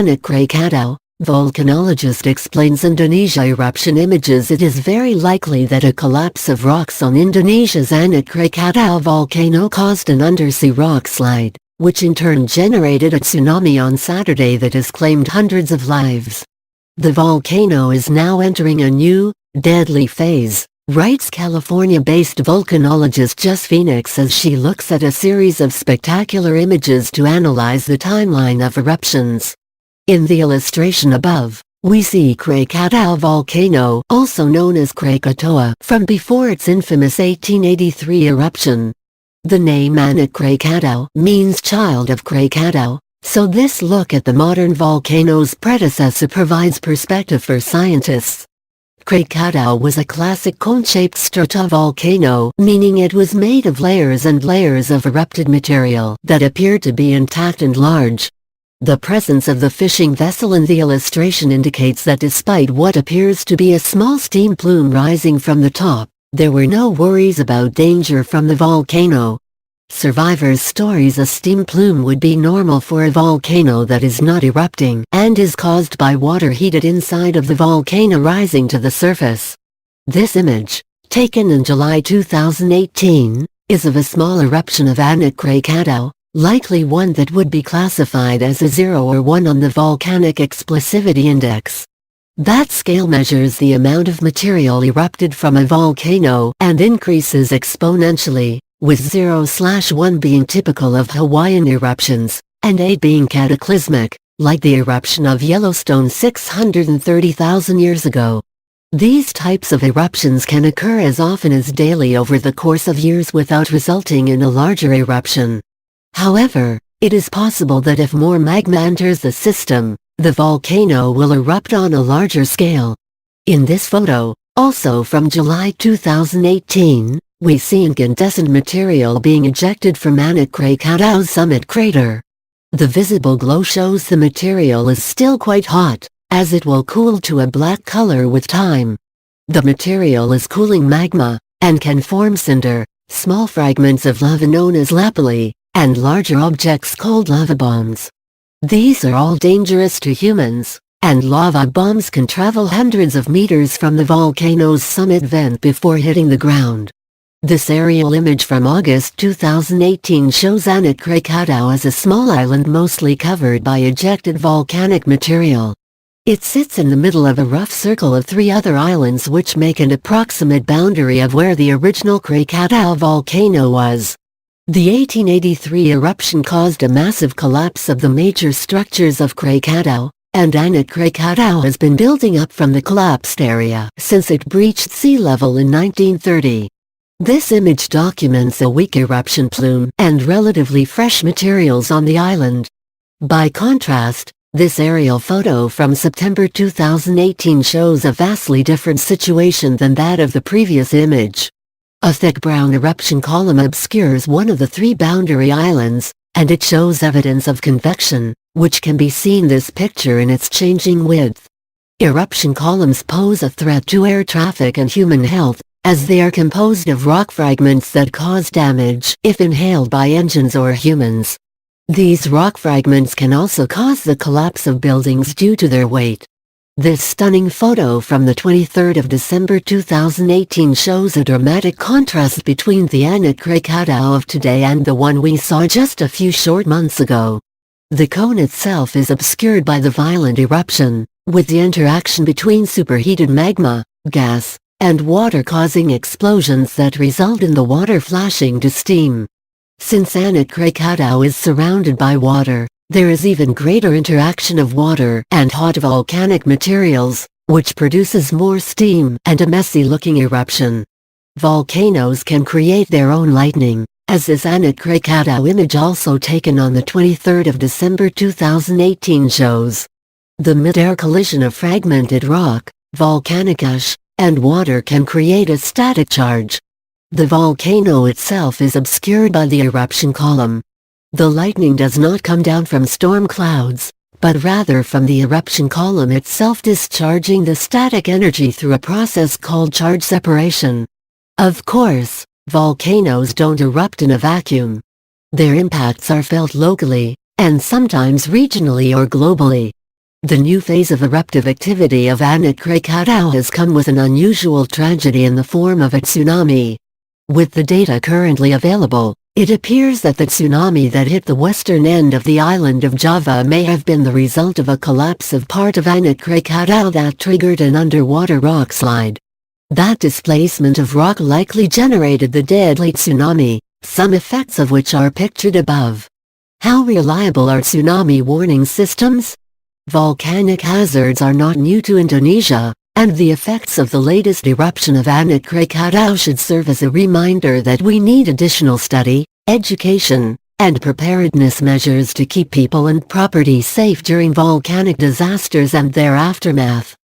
Anak Krakatau Volcanologist explains Indonesia eruption images. It is very likely that a collapse of rocks on Indonesia's Anak Krakatau volcano caused an undersea rock slide, which in turn generated a tsunami on Saturday that has claimed hundreds of lives. The volcano is now entering a new, deadly phase, writes California-based volcanologist Jess Phoenix as she looks at a series of spectacular images to analyze the timeline of eruptions. In the illustration above, we see Krakatau volcano, also known as Krakatoa, from before its infamous 1883 eruption. The name Anak Krakatau means child of Krakatau, so this look at the modern volcano's predecessor provides perspective for scientists. Krakatau was a classic cone-shaped stratovolcano, meaning it was made of layers and layers of erupted material that appeared to be intact and large. The presence of the fishing vessel in the illustration indicates that despite what appears to be a small steam plume rising from the top, there were no worries about danger from the volcano. Survivors' stories: a steam plume would be normal for a volcano that is not erupting and is caused by water heated inside of the volcano rising to the surface. This image, taken in July 2018, is of a small eruption of Anak Krakatau, likely one that would be classified as a 0 or 1 on the Volcanic Explosivity Index. That scale measures the amount of material erupted from a volcano and increases exponentially, with 0/1 being typical of Hawaiian eruptions, and 8 being cataclysmic, like the eruption of Yellowstone 630,000 years ago. These types of eruptions can occur as often as daily over the course of years without resulting in a larger eruption. However, it is possible that if more magma enters the system, the volcano will erupt on a larger scale. In this photo, also from July 2018, we see incandescent material being ejected from Anak Krakatau's summit crater. The visible glow shows the material is still quite hot, as it will cool to a black color with time. The material is cooling magma, and can form cinder, small fragments of lava known as lapilli, and larger objects called lava bombs. These are all dangerous to humans, and lava bombs can travel hundreds of meters from the volcano's summit vent before hitting the ground. This aerial image from August 2018 shows Anak Krakatau as a small island mostly covered by ejected volcanic material. It sits in the middle of a rough circle of 3 other islands which make an approximate boundary of where the original Krakatau volcano was. The 1883 eruption caused a massive collapse of the major structures of Krakatau, and Anak Krakatau has been building up from the collapsed area since it breached sea level in 1930. This image documents a weak eruption plume and relatively fresh materials on the island. By contrast, this aerial photo from September 2018 shows a vastly different situation than that of the previous image. A thick brown eruption column obscures one of the 3 boundary islands, and it shows evidence of convection, which can be seen in this picture in its changing width. Eruption columns pose a threat to air traffic and human health, as they are composed of rock fragments that cause damage if inhaled by engines or humans. These rock fragments can also cause the collapse of buildings due to their weight. This stunning photo from the 23rd of December 2018 shows a dramatic contrast between the Anak Krakatau of today and the one we saw just a few short months ago. The cone itself is obscured by the violent eruption, with the interaction between superheated magma, gas, and water causing explosions that result in the water flashing to steam. Since Anak Krakatau is surrounded by water, there is even greater interaction of water and hot volcanic materials, which produces more steam and a messy-looking eruption. Volcanoes can create their own lightning, as this Anak Krakatau image also taken on the 23rd of December 2018 shows. The mid-air collision of fragmented rock, volcanic ash, and water can create a static charge. The volcano itself is obscured by the eruption column. The lightning does not come down from storm clouds, but rather from the eruption column itself discharging the static energy through a process called charge separation. Of course, volcanoes don't erupt in a vacuum. Their impacts are felt locally, and sometimes regionally or globally. The new phase of eruptive activity of Anak Krakatau has come with an unusual tragedy in the form of a tsunami. With the data currently available, it appears that the tsunami that hit the western end of the island of Java may have been the result of a collapse of part of Anak Krakatau that triggered an underwater rock slide. That displacement of rock likely generated the deadly tsunami, some effects of which are pictured above. How reliable are tsunami warning systems? Volcanic hazards are not new to Indonesia, and the effects of the latest eruption of Anak Krakatau should serve as a reminder that we need additional study, education, and preparedness measures to keep people and property safe during volcanic disasters and their aftermath.